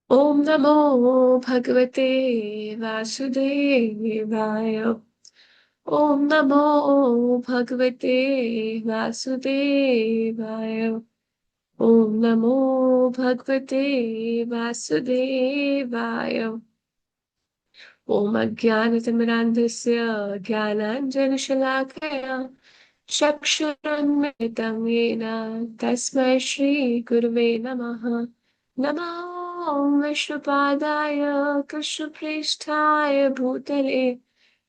ओम नमो भगवते वासुदेवाय। ओम नमो भगवते वासुदेवाय। ओम नमो भगवते वासुदेवाय। ओम अज्ञानतिमिरान्धस्य ज्ञानाञ्जनशलाकया चक्षुरुन्मिलितं येन तस्मै श्रीगुरवे नमः। नमो विष्णुपादाय कृष्णप्रेष्ठाय भूतले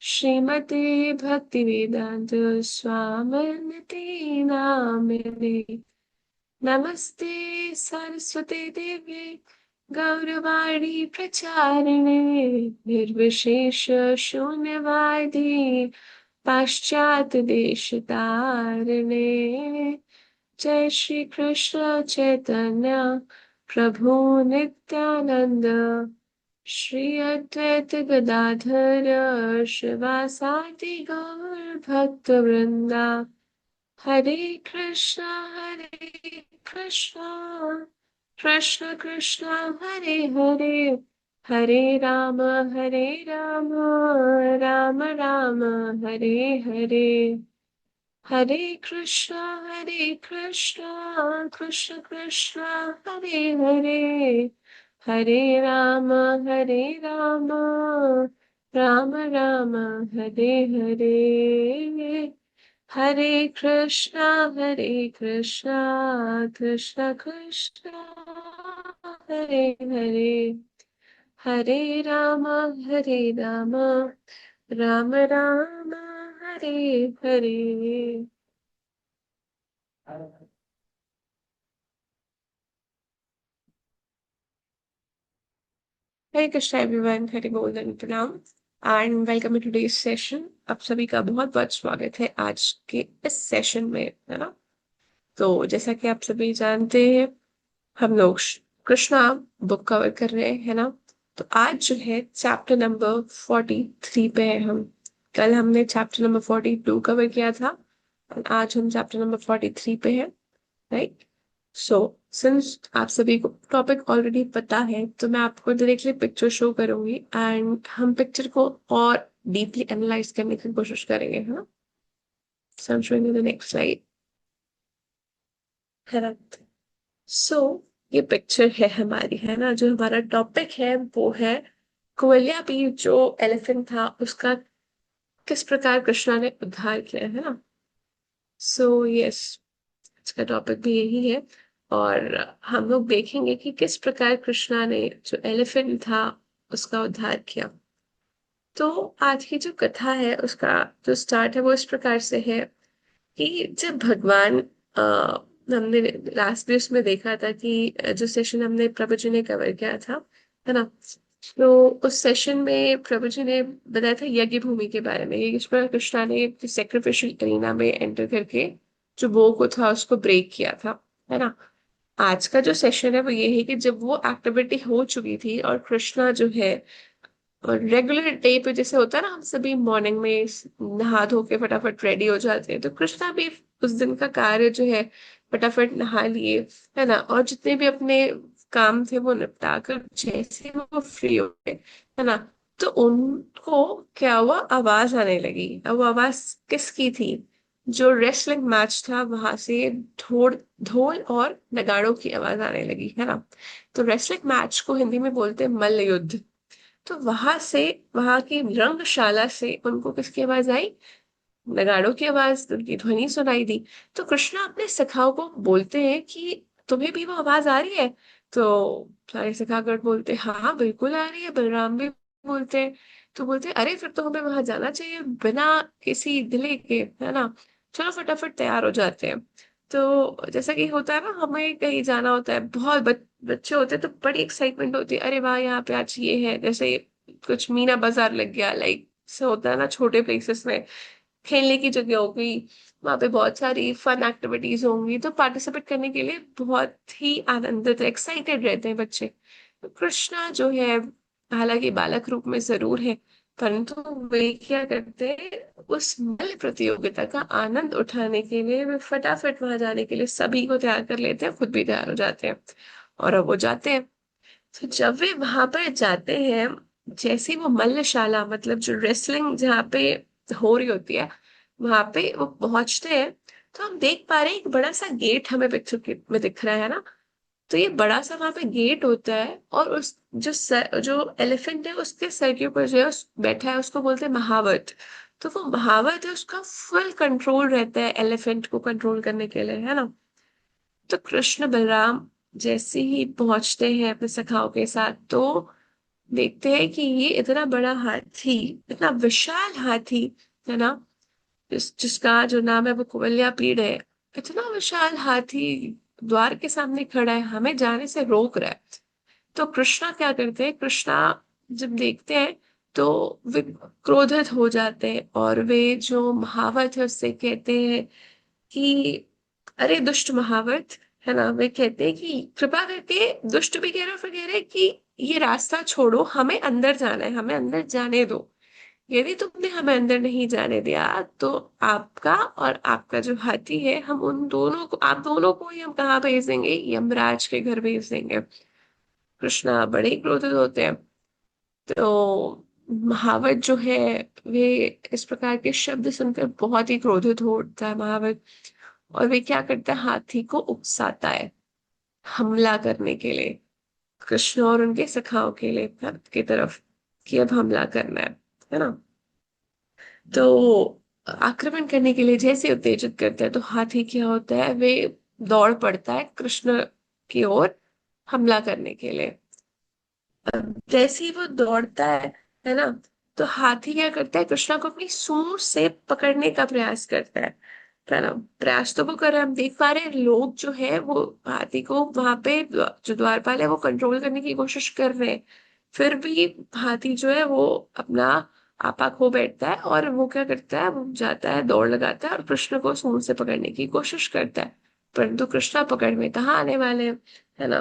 श्रीमते भक्तिवेदान्त स्वामिनिति नामिने। नमस्ते सरस्वती देवे गौरवाणी प्रचारिणे निर्विशेष शून्यवादी पाश्चात्य देश तारिणे। जय श्री कृष्ण चैतन्य प्रभु नित्यानंद श्री अद्वैत गदाधर शिवासादि गौर भक्त वृंदा। हरे कृष्णा कृष्ण कृष्ण हरे हरे, हरे राम राम राम हरे हरे। हरे कृष्णा कृष्ण कृष्ण हरे हरे, हरे राम राम राम हरे हरे। हरे कृष्णा कृष्ण कृष्ण हरे हरे, हरे राम राम राम हरे हरे। हरे कृष्णा एवरीवन, हरे बोल धन्य प्रणाम and welcome to today's session. आप सभी का बहुत बहुत स्वागत है आज के इस सेशन में, है ना। तो जैसा कि आप सभी जानते हैं, हम लोग कृष्णा बुक कवर कर रहे हैं ना। तो आज जो है चैप्टर नंबर 43 पे है हम। कल हमने चैप्टर नंबर 42 कवर किया था और आज हम चैप्टर नंबर 43 पे हैं, राइट। सो सिंस आप सभी को टॉपिक ऑलरेडी पता है तो मैं आपको डायरेक्टली पिक्चर शो करूंगी एंड हम पिक्चर को और डीपली एनालाइज करने की कोशिश करेंगे, है ना। So I am showing you the next slide, है ना। सो ये पिक्चर है हमारी, है ना। जो हमारा टॉपिक है वो है कुवल्या पीर, जो एलिफेंट था उसका किस प्रकार कृष्णा ने उद्धार किया, है ना। सो यस, इसका टॉपिक भी यही है। और हम लोग देखेंगे कि किस प्रकार कृष्णा ने जो एलिफेंट था उसका उद्धार किया। तो आज की जो कथा है उसका जो स्टार्ट है वो इस प्रकार से है कि जब भगवान आ, हमने लास्ट भी उसमें देखा था कि जो सेशन हमने प्रभु जी ने कवर किया था, है ना। तो उस सेशन में प्रभु जी ने बताया था यज्ञ भूमि के बारे में, इस पर कृष्णा ने सेक्रिफिशियल एरिना में एंटर करके जो बो को था उसको ब्रेक किया था, है ना। आज का जो सेशन है वो ये है कि जब वो एक्टिविटी हो चुकी थी और कृष्णा जो है, और रेगुलर डे पे जैसे होता है ना, हम सभी मॉर्निंग में नहा धो के फटाफट रेडी हो जाते हैं, तो कृष्णा भी उस दिन का कार्य जो है फटाफट नहा लिए, है ना। और जितने भी अपने काम थे वो निपटा कर जैसे वो फ्री हो गए, है ना। तो उनको क्या हुआ, आवाज आने लगी। अब वो आवाज किसकी थी? जो रेसलिंग मैच था वहां से ढोल ढोल और नगाड़ों की आवाज आने लगी, है ना। तो रेसलिंग मैच को हिंदी में बोलते हैं मल्ल युद्ध। तो वहां से, वहां की रंगशाला से उनको किसकी आवाज आई? नगाड़ों की आवाज, उनकी ध्वनि सुनाई दी। तो कृष्णा अपने सखाओं को बोलते हैं कि तुम्हें भी वो आवाज आ रही है? तो सारे सखागण बोलते हाँ बिल्कुल आ रही है। बलराम भी बोलते हैं। तो बोलते अरे फिर तो हमें वहां जाना चाहिए बिना किसी डिले के, है ना। चलो फटाफट तैयार हो जाते हैं। तो जैसा कि होता है ना, हमें कहीं जाना होता है, बहुत बच्चे होते हैं तो बड़ी एक्साइटमेंट होती है, अरे वाह यहाँ पे आज ये है। जैसे कुछ मीना बाजार लग गया, लाइक से होता है ना छोटे प्लेसेस में, खेलने की जगह हो गई, वहां पे बहुत सारी फन एक्टिविटीज होंगी, तो पार्टिसिपेट करने के लिए बहुत ही आनंदित एक्साइटेड रहते हैं बच्चे। तो कृष्णा जो है, हालांकि बालक रूप में जरूर है, परंतु वे क्या करते हैं, उस मल्ल प्रतियोगिता का आनंद उठाने के लिए वे फटाफट वहां जाने के लिए सभी को तैयार कर लेते हैं, खुद भी तैयार हो जाते हैं और अब वो जाते हैं। तो जब वे वहां पर जाते हैं, जैसे वो मल्लशाला मतलब जो रेसलिंग जहाँ पे हो रही होती है, वहां पे वो पहुंचते हैं, तो हम देख पा रहे हैं एक बड़ा सा गेट हमें पिक्चर में दिख रहा है ना। तो ये बड़ा सा वहां पे गेट होता है, और उस जो एलिफेंट है उसके सर के ऊपर जो है बैठा है, उसको बोलते हैं महावत। तो वो महावत है, उसका फुल कंट्रोल रहता है एलिफेंट को कंट्रोल करने के लिए, है ना। तो कृष्ण बलराम जैसे ही पहुंचते हैं अपने सखाओं के साथ, तो देखते हैं कि ये इतना बड़ा हाथी, इतना विशाल हाथी, है ना, जिसका जो नाम है वो कुवल्या पीड़ है। इतना विशाल हाथी द्वार के सामने खड़ा है, हमें जाने से रोक रहा है। तो कृष्णा क्या करते हैं, कृष्णा जब देखते हैं तो वे क्रोधित हो जाते हैं, और वे जो महावत है उससे कहते हैं कि अरे दुष्ट महावत, है ना, वे कहते हैं कि कृपा करके, दुष्ट भी कह रहे, फिर कह रहे हैं कि ये रास्ता छोड़ो, हमें अंदर जाना है, हमें अंदर जाने दो। यदि तुमने हमें अंदर नहीं जाने दिया तो आपका और आपका जो हाथी है, हम उन दोनों को, आप दोनों को ही हम कहाँ भेज देंगे, यमराज के घर भेज देंगे। कृष्णा बड़े ही क्रोधित होते हैं। तो महावत जो है, वे इस प्रकार के शब्द सुनकर बहुत ही क्रोधित हो उठता है महावत। और वे क्या करता है, हाथी को उकसाता है हमला करने के लिए, कृष्ण और उनके सखाओं के लिए की तरफ, कि अब हमला करना है ना। तो आक्रमण करने के लिए जैसे उत्तेजित करते हैं, तो हाथी क्या होता है, वे दौड़ पड़ता है कृष्ण की ओर हमला करने के लिए। जैसे ही वो दौड़ता है ना, तो हाथी क्या करता है, कृष्णा को अपनी सूंड से पकड़ने का प्रयास करता है ना। प्रयास तो वो कर रहे हैं, हम देख पा रहे हैं लोग जो है वो हाथी को वहां पे जो द्वारपाल है वो कंट्रोल करने की कोशिश कर रहे हैं। फिर भी हाथी जो है वो अपना आपा खो बैठता है, और वो क्या करता है, वो जाता है दौड़ लगाता है और कृष्ण को सूंड से पकड़ने की कोशिश करता है। परंतु कृष्णा पकड़ में कहाँ आने वाले हैं, है ना।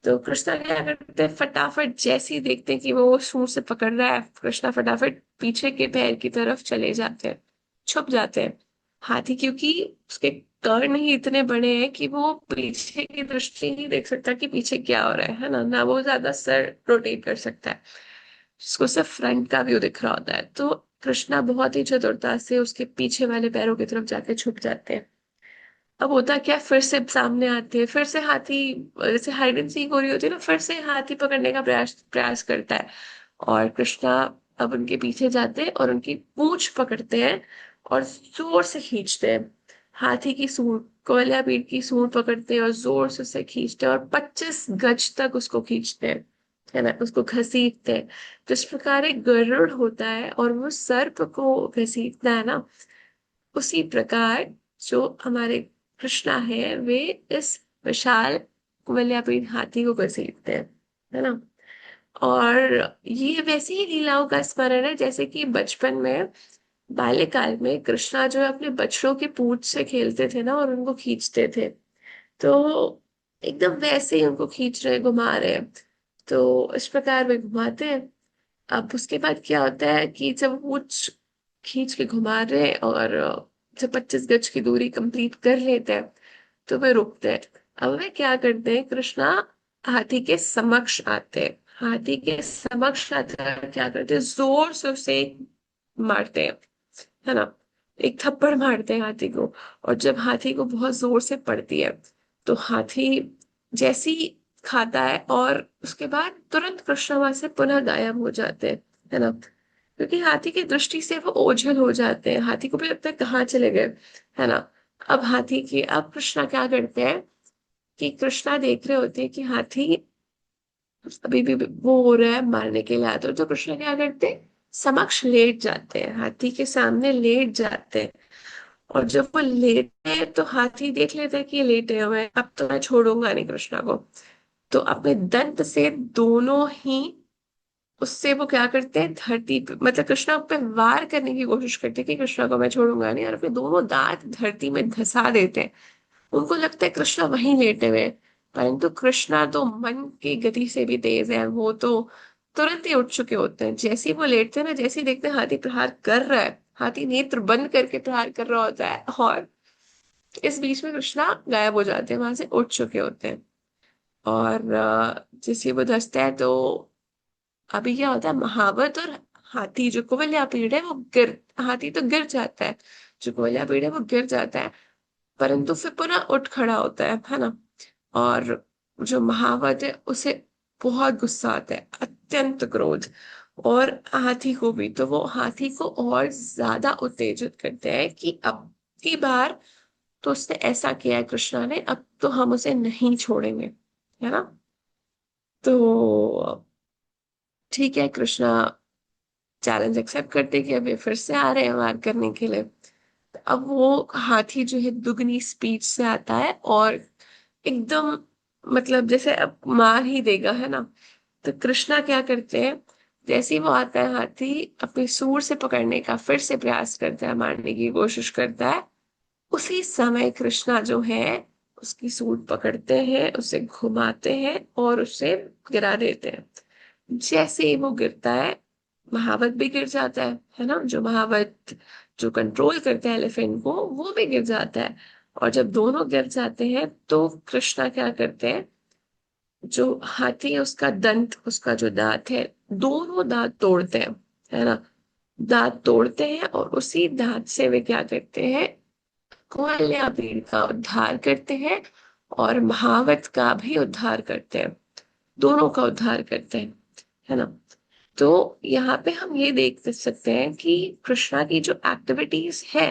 तो कृष्णा क्या करते हैं, फटाफट जैसे ही देखते हैं कि वो सूंड से पकड़ रहा है, कृष्णा फटाफट पीछे के पैर की तरफ चले जाते हैं, छुप जाते हैं। हाथी क्योंकि उसके कर्ण ही इतने बड़े हैं कि वो पीछे की दृष्टि नहीं देख सकता कि पीछे क्या हो रहा है ना, ना वो ज्यादा सर रोटेट कर सकता है, उसको सिर्फ फ्रंट का व्यू दिख रहा होता है। तो कृष्णा बहुत ही चतुरता से उसके पीछे वाले पैरों की तरफ जाके छुप जाते हैं। अब होता क्या है, फिर से सामने आते हैं, फिर से हाथी, जैसे हाइड एंड सीक हो रही होती है ना, फिर से हाथी पकड़ने का प्रयास प्रयास करता है। और कृष्णा अब उनके पीछे जाते हैं और उनकी पूंछ पकड़ते हैं और जोर से खींचते हैं। हाथी की सूंड, कोयला पीठ की सूंड पकड़ते हैं और जोर से उसे खींचते हैं, और 25 गज तक उसको खींचते हैं, है ना, उसको घसीटते हैं। जिस प्रकार एक गरुड़ होता है और वो सर्प को घसीटता है ना, उसी प्रकार जो हमारे कृष्णा है, वे इस विशाल कुवलयापीठ हाथी को घसीटते हैं, है ना। और ये वैसी ही लीलाओं का स्मरण है जैसे कि बचपन में, बाल्यकाल में कृष्णा जो है अपने बछड़ों की पूंछ से खेलते थे ना और उनको खींचते थे। तो एकदम वैसे ही उनको खींच रहे, घुमा रहे हैं। तो इस प्रकार वे घुमाते हैं। अब उसके बाद क्या होता है कि जब वो पूंछ खींच के घुमा रहे हैं और जब 25 गज की दूरी कंप्लीट कर लेते हैं, तो वे रुकते हैं। अब वे क्या करते हैं, कृष्णा हाथी के समक्ष आते हैं, हाथी के समक्ष आकर क्या करते हैं, जोर से उसे मारते हैं, है ना, एक थप्पड़ मारते हैं हाथी को। और जब हाथी को बहुत जोर से पड़ती है, तो हाथी जैसी खाता है और उसके बाद तुरंत कृष्ण वहां से पुनः गायब हो जाते हैं, है ना। क्योंकि हाथी की दृष्टि से वो ओझल हो जाते हैं, हाथी को भी लगता है कहाँ चले गए, है ना। अब कृष्णा क्या करते हैं कि कृष्णा देख रहे होते हैं कि हाथी अभी भी वो हो रहा है, मारने के लिए आते हैं, तो कृष्ण क्या करते हैं, समक्ष लेट जाते हैं, हाथी के सामने लेट जाते हैं। और जब वो लेटे हैं तो हाथी देख लेता है कि ये लेटे हुए हैं, अब तो मैं छोड़ूंगा नहीं कृष्णा को। तो अपने दंत से दोनों ही, उससे वो क्या करते हैं, धरती पे मतलब कृष्णा पे वार करने की कोशिश करते हैं कि कृष्णा को मैं छोड़ूंगा नहीं, और अपने दोनों दांत धरती में धंसा देते हैं। उनको लगता है कृष्णा वहीं लेटे हुए हैं, परंतु कृष्णा तो मन की गति से भी तेज है, वो तो तुरंत ही उठ चुके होते हैं। जैसे ही वो लेटते हैं ना, जैसे ही देखते हैं हाथी प्रहार कर रहा है, हाथी नेत्र बंद करके प्रहार कर रहा होता है, और इस बीच में कृष्णा गायब हो जाते हैं, वहां से उठ चुके होते हैं। और जैसे वो धंसता है तो अभी क्या होता है, महावत और हाथी जो कुवलया पीड़ है वो गिर, हाथी तो गिर जाता है, जो कुवलया पीड़ है वो गिर जाता है, परंतु फिर पुनः उठ खड़ा होता है ना। और जो महावत है उसे बहुत गुस्सा आता है, अत्यंत क्रोध। और हाथी को भी, तो वो हाथी को और ज्यादा उत्तेजित करते हैं कि अब की बार तो उसने ऐसा किया है कृष्णा ने, अब तो हम उसे नहीं छोड़ेंगे, है ना। तो ठीक है, कृष्णा चैलेंज एक्सेप्ट करते कि अब ये फिर से आ रहे हैं वार करने के लिए। अब वो हाथी जो है दुगनी स्पीड से आता है और एकदम, मतलब जैसे अब मार ही देगा, है ना। तो कृष्णा क्या करते हैं, जैसे ही वो आता है हाथी अपनी सूंड से पकड़ने का फिर से प्रयास करता है, मारने की कोशिश करता है। उसी समय कृष्णा जो है उसकी सूंड पकड़ते हैं, उसे घुमाते हैं और उसे गिरा देते हैं। जैसे ही वो गिरता है, महावत भी गिर जाता है ना। जो महावत जो कंट्रोल करता है एलिफेंट को, वो भी गिर जाता है। और जब दोनों गिर जाते हैं तो कृष्णा क्या करते हैं, जो हाथी है उसका दंत, उसका जो दांत है, दोनों दांत तोड़ते हैं, है ना। दांत तोड़ते हैं और उसी दांत से वे क्या करते हैं, कुवलयाबीर का उद्धार करते हैं और महावत का भी उद्धार करते हैं, दोनों का उद्धार करते हैं, है ना। तो यहाँ पे हम ये देख सकते हैं कि कृष्णा की जो एक्टिविटीज है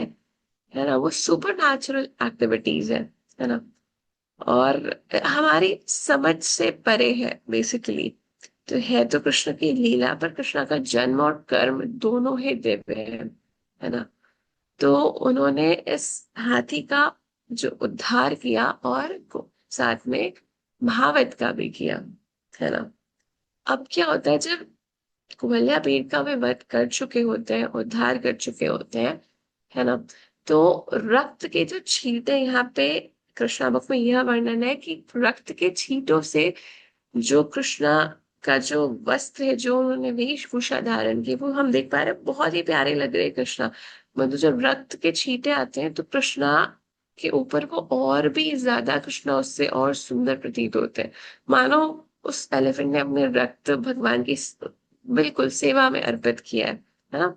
ना, वो सुपर नेचुरल एक्टिविटीज है ना। और हमारी समझ से परे है बेसिकली। तो है तो कृष्ण की लीला, पर कृष्ण का जन्म और कर्म दोनों ही दिव्य है ना। तो उन्होंने इस हाथी का जो उद्धार किया और साथ में महावत का भी किया, है ना। अब क्या होता है, जब कुवलया पीर का वे वध कर चुके होते हैं, उद्धार कर चुके होते हैं, है ना। तो रक्त के जो छींटे, यहाँ पे कृष्णाबक में यह वर्णन है कि रक्त के छींटों से जो कृष्णा का जो वस्त्र है, जो उन्होंने वेशभूषा धारण की, वो हम देख पा रहे हैं, बहुत ही प्यारे लग रहे हैं कृष्णा। मतलब जब रक्त के छींटे आते हैं तो कृष्णा के ऊपर वो और भी ज्यादा, कृष्णा उससे और सुंदर प्रतीत होते हैं, मानो उस एलिफेंट ने अपने रक्त भगवान की बिल्कुल सेवा में अर्पित किया है ना।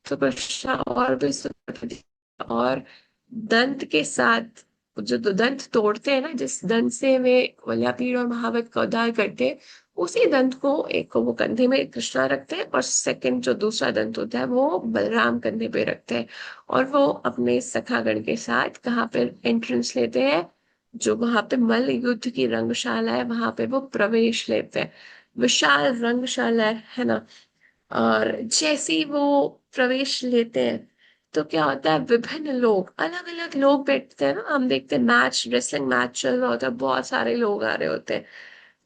तो कृष्णा और भी सुंदर प्रतीत, और दंत के साथ जो दो दंत तोड़ते हैं ना, जिस दंत से वे वल्यापीड़ और महावत का उद्धार करते हैं, उसी दंत को एक को वो कंधे में कृष्णा रखते हैं और सेकंड जो दूसरा दंत होता है वो बलराम कंधे पे रखते हैं। और वो अपने सखागण के साथ कहाँ पे एंट्रेंस लेते हैं, जो वहां पे मल्ल युद्ध की रंगशाला है वहां पे वो प्रवेश लेते हैं। विशाल रंगशाला है ना। और जैसे ही वो प्रवेश लेते हैं तो क्या होता है, विभिन्न लोग, अलग अलग लोग बैठते हैं ना। हम देखते हैं मैच, रेसलिंग मैच चल रहा होता है, बहुत सारे लोग आ रहे होते हैं,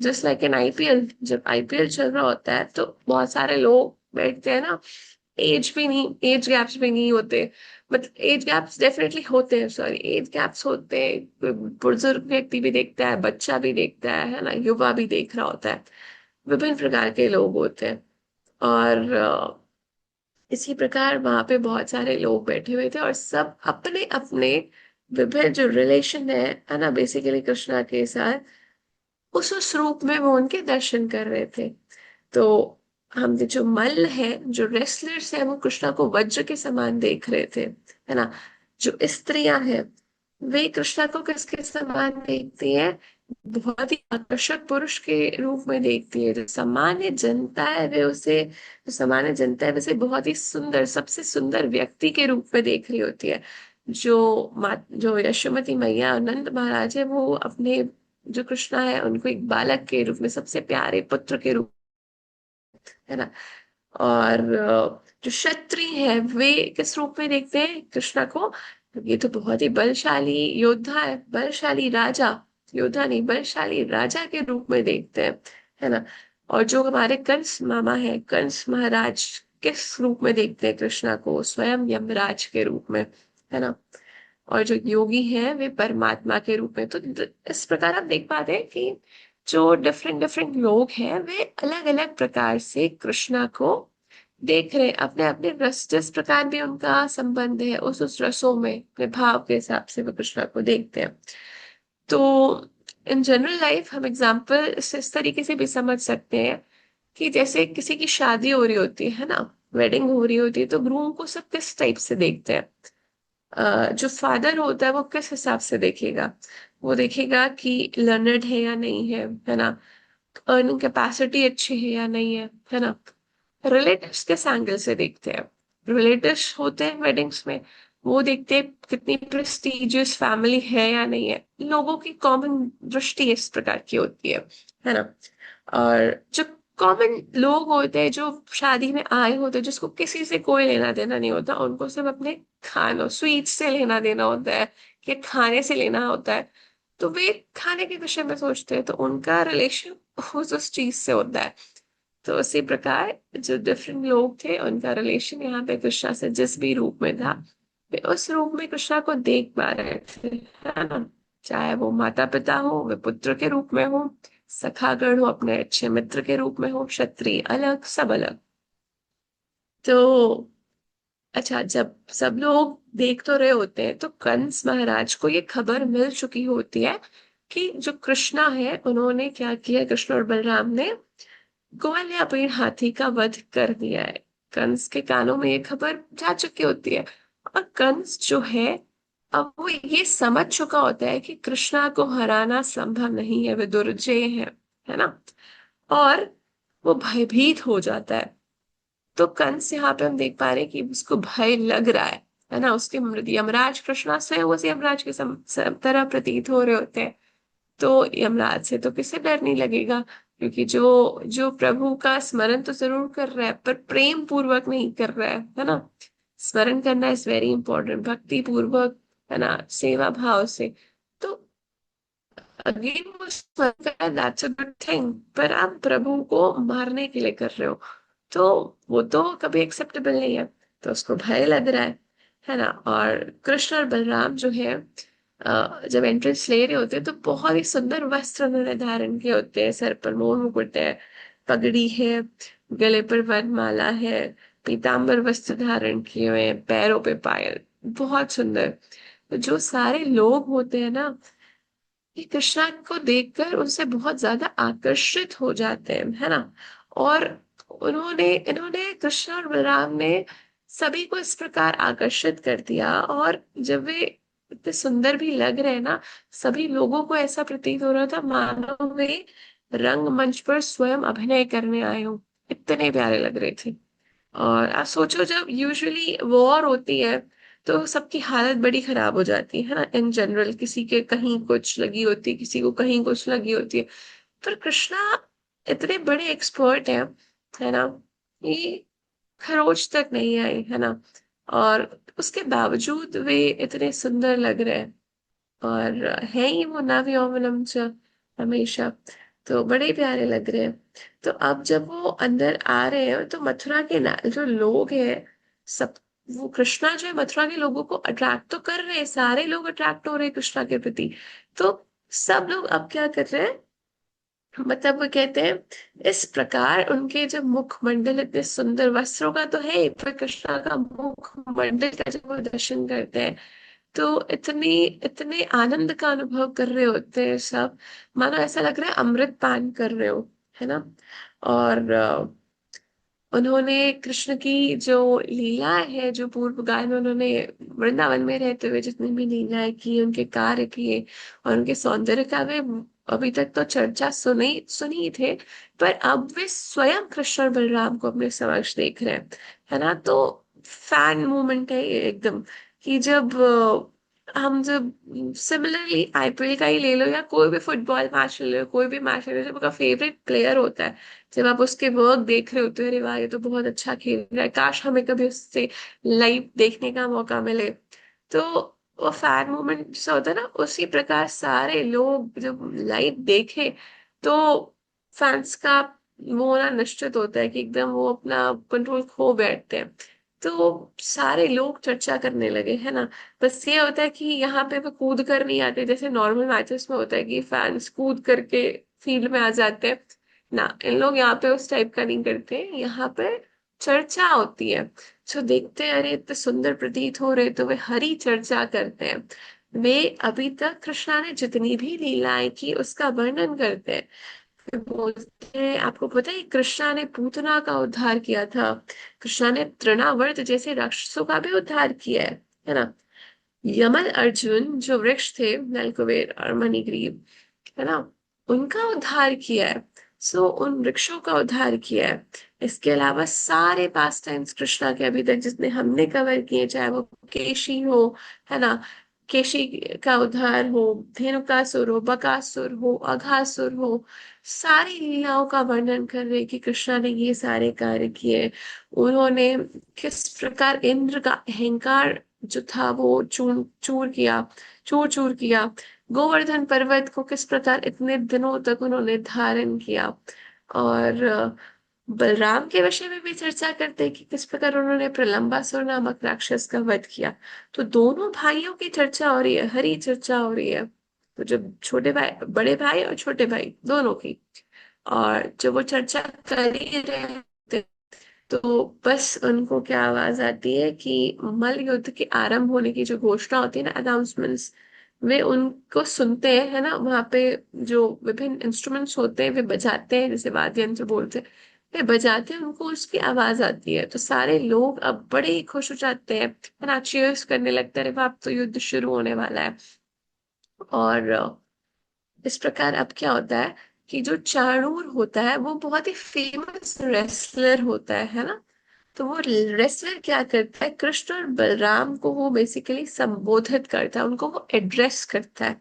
जस्ट लाइक एन आईपीएल। जब आईपीएल चल रहा होता है तो बहुत सारे लोग बैठते हैं ना। एज भी नहीं, एज गैप्स भी नहीं होते, मतलब एज गैप्स डेफिनेटली होते हैं, सॉरी एज गैप्स होते हैं। कोई बुजुर्ग व्यक्ति भी देखता है, बच्चा भी देखता है ना, युवा भी देख रहा होता है, विभिन्न प्रकार के लोग होते हैं। और इसी प्रकार वहां पे बहुत सारे लोग बैठे हुए थे और सब अपने अपने विभिन्न जो रिलेशन है ना, बेसिकली कृष्णा के साथ, उस रूप में वो उनके दर्शन कर रहे थे। तो हम जो मल्ल है, जो रेसलर्स है, वो कृष्णा को वज्र के समान देख रहे थे, है ना। जो स्त्रियां हैं वे कृष्णा को किसके समान देखती हैं, बहुत ही आकर्षक पुरुष के रूप में देखती है। जो सामान्य जनता है वे उसे, जो सामान्य जनता है वैसे बहुत ही सुंदर, सबसे सुंदर व्यक्ति के रूप में देख रही होती है। जो यशोमती मैया और नंद महाराज है वो अपने, जो कृष्णा है उनको एक बालक के रूप में, सबसे प्यारे पुत्र के रूप, है ना। और जो क्षत्रिय है वे किस रूप में देखते हैं कृष्णा को, ये तो बहुत ही बलशाली योद्धा है, बलशाली राजा, योद्धा नहीं बलशाली राजा के रूप में देखते हैं, है ना। और जो हमारे कंस मामा है, कंस महाराज, किस रूप में देखते हैं कृष्णा को, स्वयं यमराज के रूप में, है ना। और जो योगी है वे परमात्मा के रूप में। तो इस प्रकार आप देख पाते हैं कि जो डिफरेंट डिफरेंट लोग हैं वे अलग अलग प्रकार से कृष्णा को देख रहे हैं, अपने अपने रस, जिस प्रकार भी उनका संबंध है उस रसों में, अपने भाव के हिसाब से वो कृष्णा को देखते हैं। तो इन जनरल लाइफ हम एग्जाम्पल इस तरीके से भी समझ सकते हैं कि जैसे किसी की शादी हो रही होती है ना, वेडिंग हो रही होती है, तो ग्रूम को सब किस टाइप से देखते हैं। जो फादर होता है वो किस हिसाब से देखेगा, वो देखेगा कि लर्नड है या नहीं है ना, अर्निंग कैपेसिटी अच्छी है या नहीं है ना। रिलेटिव्स किस एंगल से देखते हैं, रिलेटिव्स होते हैं वेडिंग्स में, वो देखते हैं कितनी प्रेस्टिजियस फैमिली है या नहीं है। लोगों की कॉमन दृष्टि इस प्रकार की होती है ना। और जो कॉमन लोग होते हैं जो शादी में आए होते हैं, जिसको किसी से कोई लेना देना नहीं होता, उनको सिर्फ अपने खानों स्वीट से लेना देना होता है, या खाने से लेना होता है, तो वे खाने के विषय में सोचते हैं, तो उनका रिलेशन उस चीज से होता है। तो उसी प्रकार जो डिफरेंट लोग थे उनका रिलेशन यहाँ पे कृष्णा से जिस भी रूप में था, वे उस रूप में कृष्णा को देख पा रहे थे, है ना। चाहे वो माता पिता हो, वे पुत्र के रूप में हो, सखागण हो अपने अच्छे मित्र के रूप में हो, क्षत्रिय अलग, सब अलग। तो अच्छा, जब सब लोग देख तो रहे होते हैं, तो कंस महाराज को ये खबर मिल चुकी होती है कि जो कृष्णा है उन्होंने क्या किया, कृष्ण और बलराम ने ग्वाल या पेड़ हाथी का वध कर दिया है। कंस के कानों में ये खबर जा चुकी होती है, और कंस जो है, अब वो ये समझ चुका होता है कि कृष्णा को हराना संभव नहीं है, वे दुर्जय है ना। और वो भयभीत हो जाता है। तो कंस यहाँ पे हम देख पा रहे हैं कि उसको भय लग रहा है ना। उसके यमराज कृष्णा से उस यमराज के तरह प्रतीत हो रहे होते हैं। तो यमराज से तो किसे डर नहीं लगेगा, क्योंकि जो जो प्रभु का स्मरण तो जरूर कर रहा है, पर प्रेम पूर्वक नहीं कर रहा है ना। स्मरण करना इज वेरी इंपॉर्टेंट, भक्ति पूर्वक, है ना, सेवा भाव से। तो अगेन वो स्मरण करना, दैट्स अ गुड थिंग, पर आप प्रभु को मारने के लिए कर रहे हो, तो वो तो कभी एक्सेप्टेबल नहीं है। तो उसको भय लग रहा है ना। और कृष्ण और बलराम जो है, जब एंट्रेंस ले रहे होते हैं, तो बहुत ही सुंदर वस्त्र उन्होंने धारण किए होते हैं, सर पर मोर मुकुट है, पगड़ी है, गले पर वरमाला है, पीतांबर वस्त्र धारण किए हुए हैं, पैरों पे पायल, बहुत सुंदर। तो जो सारे लोग होते हैं ना, ये कृष्णा को देखकर उनसे बहुत ज्यादा आकर्षित हो जाते हैं, है ना। और उन्होंने इन्होंने कृष्ण और बलराम ने सभी को इस प्रकार आकर्षित कर दिया। और जब वे इतने सुंदर भी लग रहे हैं ना, सभी लोगों को ऐसा प्रतीत हो रहा था मानो वे रंगमंच पर स्वयं अभिनय करने आए हो, इतने प्यारे लग रहे थे। और आप सोचो, जब यूजुअली वॉर होती है तो सबकी हालत बड़ी खराब हो जाती है ना, इन जनरल, किसी के कहीं कुछ लगी होती है, किसी को कहीं कुछ लगी होती है। पर कृष्णा इतने बड़े एक्सपर्ट हैं, है ना, कि खरोच तक नहीं आई, है ना। और उसके बावजूद वे इतने सुंदर लग रहे हैं, और है ही वो नाभि यौवनम च हमेशा, तो बड़े ही प्यारे लग रहे हैं। तो अब जब वो अंदर आ रहे हैं, तो मथुरा के जो लोग हैं, सब, वो कृष्णा जो है मथुरा के लोगों को अट्रैक्ट तो कर रहे हैं, सारे लोग अट्रैक्ट हो रहे हैं कृष्णा के प्रति। तो सब लोग अब क्या कर रहे हैं, मतलब वो कहते हैं, इस प्रकार उनके जब मुखमंडल इतने सुंदर वस्त्रों का तो है ही, पर कृष्णा का मुखमंडल का जब वो दर्शन करते हैं, तो इतनी इतने आनंद का अनुभव कर रहे होते हैं सब, मानो ऐसा लग रहा है अमृत पान कर रहे हो, है ना। और उन्होंने कृष्ण की जो लीला है, जो पूर्व काल में उन्होंने वृंदावन में रहते हुए जितनी भी लीलाएं की, उनके कार्य किए, और उनके सौंदर्य का वे अभी तक तो चर्चा सुनी सुनी ही थे, पर अब वे स्वयं कृष्ण और बलराम को अपने समक्ष देख रहे हैं, है ना। तो फैन मूवमेंट है ये एकदम, कि जब हम जब सिमिलरली आईपीएल का ही ले लो, या कोई भी फुटबॉल मैच ले लो, कोई भी मैच ले लो, जब आपका फेवरेट प्लेयर होता है, जब आप उसके वर्क देख रहे होते हो, अरे वाह ये तो बहुत अच्छा खेल रहा है, काश हमें कभी उससे लाइव देखने का मौका मिले। तो वो फैन मोमेंट जैसा होता है ना, उसी प्रकार सारे लोग जब लाइव देखे, तो फैंस का वो होना निश्चित होता है कि एकदम वो अपना कंट्रोल खो बैठते हैं। तो सारे लोग चर्चा करने लगे, है ना। बस ये होता है कि यहाँ पे वो कूद कर नहीं आते, जैसे नॉर्मल मैचेस में होता है कि फैंस कूद करके फील्ड में आ जाते हैं ना, इन लोग यहाँ पे उस टाइप का नहीं करते, यहाँ पे चर्चा होती है। जो देखते हैं, अरे इतने सुंदर प्रतीत हो रहे, तो वे हरी चर्चा करते हैं। वे अभी तक कृष्णा ने जितनी भी लीलाएं की उसका वर्णन करते हैं। फिर बोलते हैं, आपको पता है कृष्णा ने पूतना का उद्धार किया था, कृष्णा ने तृणावर्त जैसे राक्षसों का भी उद्धार किया है ना। यमल अर्जुन जो वृक्ष थे, नलकुबेर और मणिग्रीव, है ना, उनका उद्धार किया है। सो उन वृक्षों का उद्धार किया है। इसके अलावा सारे पास टाइम्स कृष्णा के अभी तक जितने हमने कवर किए, चाहे वो केशी हो, है ना, केशी का उद्धार हो, धेनुकासुर हो, बकासुर हो, अघासुर हो, सारी लीलाओं का वर्णन कर रहे कि कृष्णा ने ये सारे कार्य किए। उन्होंने किस प्रकार इंद्र का अहंकार जो था वो चूर चूर किया, चूर चूर किया। गोवर्धन पर्वत को किस प्रकार इतने दिनों तक उन्होंने धारण किया। और बलराम के विषय में भी चर्चा करते हैं कि किस प्रकार उन्होंने प्रलंबासुर नामक राक्षस का वध किया। तो दोनों भाइयों की चर्चा हो रही है, हरी चर्चा हो रही है। तो जब छोटे भाई, बड़े भाई और छोटे भाई दोनों की, और जब वो चर्चा कर ही रहे थे, तो बस उनको क्या आवाज आती है कि मल्ल युद्ध के आरंभ होने की जो घोषणा होती है ना, अनाउंसमेंट्स, वे उनको सुनते हैं, है ना। वहां पे जो विभिन्न इंस्ट्रूमेंट्स होते हैं वे बजाते हैं, जैसे वाद्य यंत्र बोलते हैं, वे बजाते हैं, उनको उसकी आवाज आती है। तो सारे लोग अब बड़े ही खुश हो जाते हैं, है ना, चीयर्स करने लगते हैं, अरे बाप, तो युद्ध शुरू होने वाला है। और इस प्रकार अब क्या होता है कि जो चाणूर होता है वो बहुत ही फेमस रेसलर होता है ना। तो वो रेसलर क्या करता है, कृष्ण और बलराम को वो बेसिकली संबोधित करता है, उनको वो एड्रेस करता है।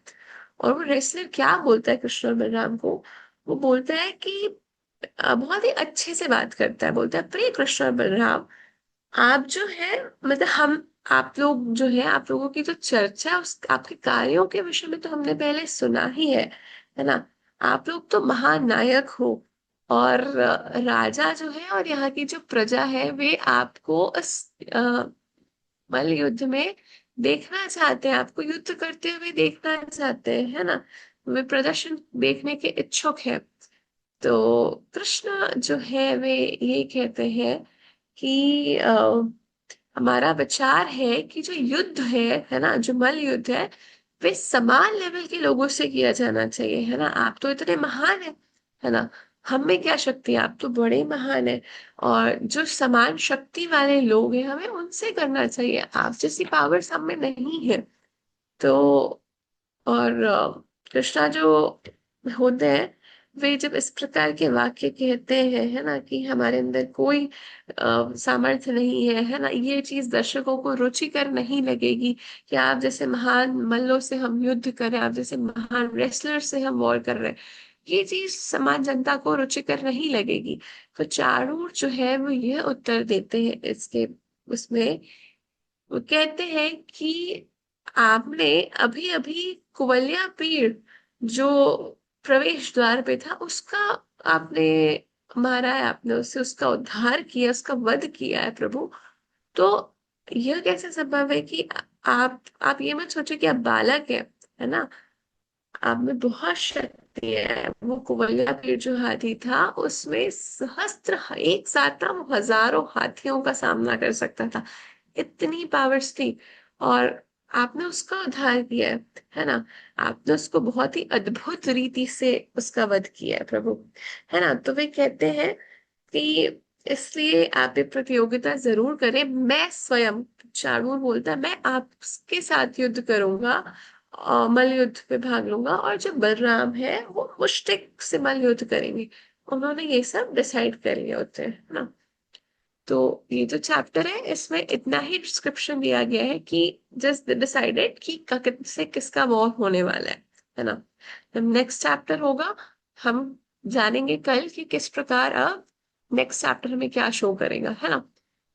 और वो रेसलर क्या बोलता है कृष्ण और बलराम को, वो बोलता है कि बहुत ही अच्छे से बात करता है, बोलता है, प्रिय कृष्ण और बलराम, आप जो है, मतलब हम, आप लोग जो है, आप लोगों की जो चर्चा है उस आपके कार्यों के विषय में तो हमने पहले सुना ही है ना। आप लोग तो महान नायक हो, और राजा जो है और यहाँ की जो प्रजा है वे आपको इस मल्ल युद्ध में देखना चाहते हैं, आपको युद्ध करते हुए देखना चाहते हैं, है ना। वे प्रदर्शन देखने के इच्छुक है। तो कृष्ण जो है वे ये कहते हैं कि हमारा विचार है कि जो युद्ध है ना, जो मल्ल युद्ध है, वे समान लेवल के लोगों से किया जाना चाहिए, है ना। आप तो इतने महान है ना, हम में क्या शक्ति है, आप तो बड़े महान है। और जो समान शक्ति वाले लोग हैं हमें उनसे करना चाहिए, आप जैसी पावर्स हम में नहीं है। तो और कृष्णा जो होते हैं, वे जब इस प्रकार के वाक्य कहते हैं, है ना, कि हमारे अंदर कोई सामर्थ्य नहीं है ना, ये चीज दर्शकों को रुचिकर नहीं लगेगी कि आप जैसे महान मल्लों से हम युद्ध कर रहे हैं, आप जैसे महान रेसलर से हम वॉर कर रहे हैं, ये चीज समाज जनता को रुचिकर नहीं लगेगी। तो चारूर जो है वो ये उत्तर देते हैं इसके, उसमें वो कहते हैं कि आपने अभी अभी कुवल्या पीड़ जो प्रवेश द्वार पे था उसका आपने मारा है, आपने उससे उसका उद्धार किया, उसका वध किया है प्रभु। तो यह कैसे संभव है कि आप ये मत सोचो कि आप बालक है ना, आप में बहुत शक्ति है। वो कुवल्या पीड़ जो हाथी था उसमें सहस्त्र, एक साथ ना वो हजारों हाथियों का सामना कर सकता था, इतनी पावर्स थी। और आपने उसका उद्धार किया है ना, आपने उसको बहुत ही अद्भुत रीति से उसका वध किया है प्रभु, है ना। तो वे कहते हैं कि इसलिए आप ये प्रतियोगिता जरूर करें, मैं स्वयं, चाणूर बोलता है, मैं आपके साथ युद्ध करूंगा, मल्ल युद्ध पे भाग लूंगा, और जो बलराम है वो मुष्टिक से मल्ल युद्ध करेंगे। उन्होंने ये सब डिसाइड कर लिया होते हैं ना। तो ये जो चैप्टर है इसमें इतना ही डिस्क्रिप्शन दिया गया है कि जस्ट डिसाइडेड कि से किसका वॉर होने वाला है ना। नेक्स्ट चैप्टर होगा, हम जानेंगे कल कि किस प्रकार अब नेक्स्ट चैप्टर हमें क्या शो करेगा, है ना।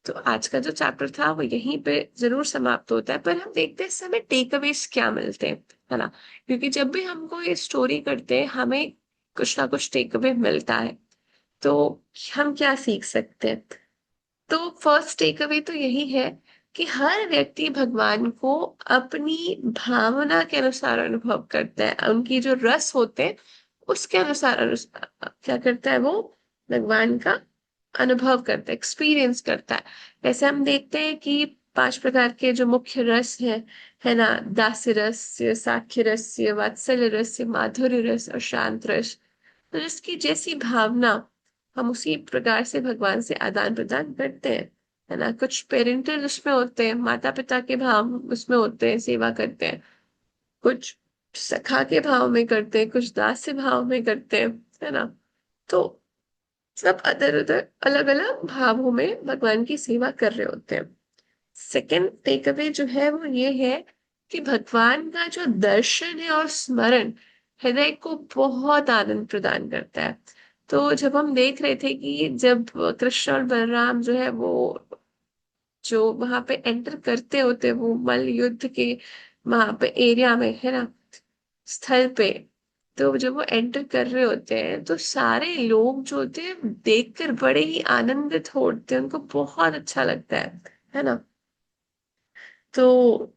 तो आज का जो चैप्टर था वो यहीं पे जरूर समाप्त होता है, पर हम देखते हैं इस समय टेक अवेज क्या मिलते हैं, है ना। क्योंकि जब भी हमको ये स्टोरी करते हैं हमें कुछ ना कुछ टेक अवे मिलता है। तो हम क्या सीख सकते हैं, तो फर्स्ट टेक अवे तो यही है कि हर व्यक्ति भगवान को अपनी भावना के अनुसार अनुभव करता है, उनकी जो रस होते हैं उसके अनुसार क्या करता है वो, भगवान का अनुभव करता है, एक्सपीरियंस करता है। वैसे हम देखते हैं कि 5 प्रकार के जो मुख्य रस है ना, दास्य रस, साख्य रस, वात्सल्य रस, माधुर्य रस और शांत रस। तो इसकी जैसी भावना हम उसी प्रकार से भगवान से आदान प्रदान करते हैं, है ना। कुछ पेरेंटल उसमें होते हैं, माता पिता के भाव उसमें होते हैं, सेवा करते हैं। कुछ सखा के भाव में करते हैं, कुछ दास्य भाव में करते हैं, है ना। तो सब अदर अदर अलग अलग भावों में भगवान की सेवा कर रहे होते हैं। सेकंड टेक अवे जो है वो ये है कि भगवान का जो दर्शन है और स्मरण हृदय को बहुत आनंद प्रदान करता है। तो जब हम देख रहे थे कि जब कृष्ण और बलराम जो है वो जो वहां पे एंटर करते होते, वो मल्ल युद्ध के वहां पे एरिया में, है ना, स्थल पे, तो जब वो एंटर कर रहे होते हैं तो सारे लोग जो होते हैं देखकर बड़े ही आनंदित होते हैं, उनको बहुत अच्छा लगता है ना। तो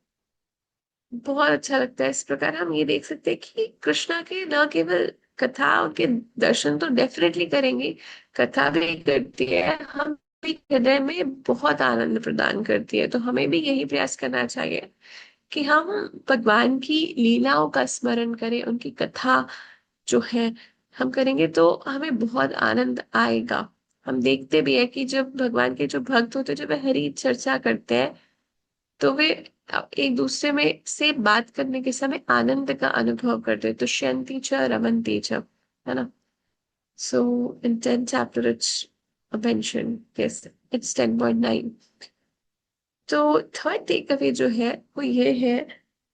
बहुत अच्छा लगता है। इस प्रकार हम ये देख सकते हैं कि कृष्णा के न केवल कथा, उनके दर्शन तो डेफिनेटली करेंगे, कथा भी करती है, हम भी हृदय में बहुत आनंद प्रदान करती है। तो हमें भी यही प्रयास करना चाहिए कि हम भगवान की लीलाओं का स्मरण करें, उनकी कथा जो है हम करेंगे तो हमें बहुत आनंद आएगा। हम देखते भी है कि जब भगवान के जो भक्त होते हैं, जब वे हरि चर्चा करते हैं, तो वे एक दूसरे में से बात करने के समय आनंद का अनुभव करते हैं। तुष्यन्ति च रमन्ति च, है ना। सो इन 10th chapter it's mentioned, yes, it's 10.9। तो थर्ड टेक अवे जो है वो ये है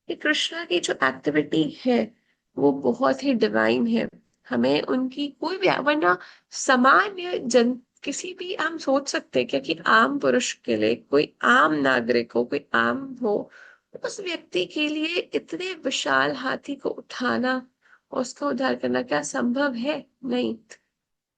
कि कृष्णा की जो एक्टिविटी है वो बहुत ही डिवाइन है। हमें उनकी कोई भी, वरना सामान्य जन किसी भी, हम सोच सकते हैं क्या कि आम पुरुष के लिए, कोई आम नागरिक हो, कोई आम हो, उस व्यक्ति के लिए इतने विशाल हाथी को उठाना और उसका उद्धार करना क्या संभव है? नहीं।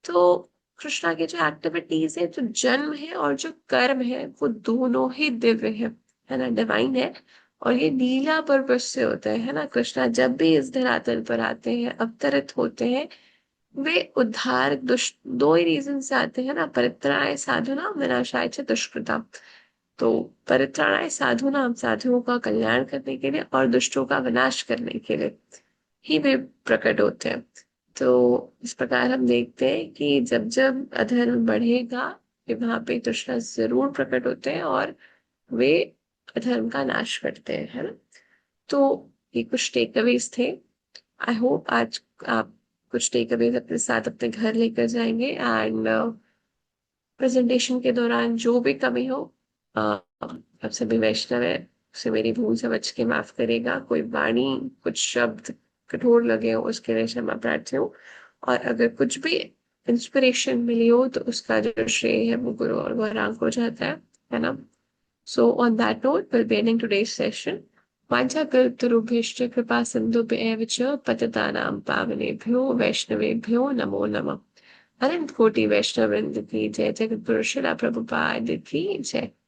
तो कृष्णा की जो एक्टिविटीज है, जो जन्म है और जो कर्म है, वो दोनों ही दिव्य है ना, डिवाइन है। और ये लीला पर्पस से होता है ना। कृष्णा जब भी इस धरातल पर आते हैं, अवतरित होते हैं, वे उद्धार, दुष्ट, दो ही रीजन से आते हैं ना, परित्राणाय साधुनाम विनाशाय च दुष्कृताम। तो परित्राणाय साधुनाम, साधुओं का कल्याण करने के लिए और दुष्टों का विनाश करने के लिए ही वे प्रकट होते हैं। तो इस प्रकार हम देखते हैं कि जब जब अधर्म बढ़ेगा, कि वहां पे तृष्णा जरूर प्रकट होते हैं और वे अधर्म का नाश करते हैं, है ना। तो ये कुछ टेक अवेज थे। आई होप आज आप कुछ टेक अवेज अपने साथ अपने घर लेकर जाएंगे। एंड प्रेजेंटेशन के दौरान जो भी कमी हो, आप सभी वैष्णव है, उसे मेरी भूल समझ के माफ करेगा। कोई वाणी, कुछ शब्द कठोर लगे हो उसके लिए क्षमा प्रार्थी हूँ। और अगर कुछ भी इंस्पिरेशन मिली हो तो उसका जो श्रेय है वो गुरु और गौरांग को जाता है ना। So on that note will be ending today's session. वाञ्छाकल्पतरुभ्यश्च कृपा सिन्धुभ्येव च पतितानां पावनेभ्यो वैष्णवेभ्यो नमो नमः। अनंत कोटि वैष्णव वृंद की जय। जगत गुरु शिला प्रभुपाद की जय।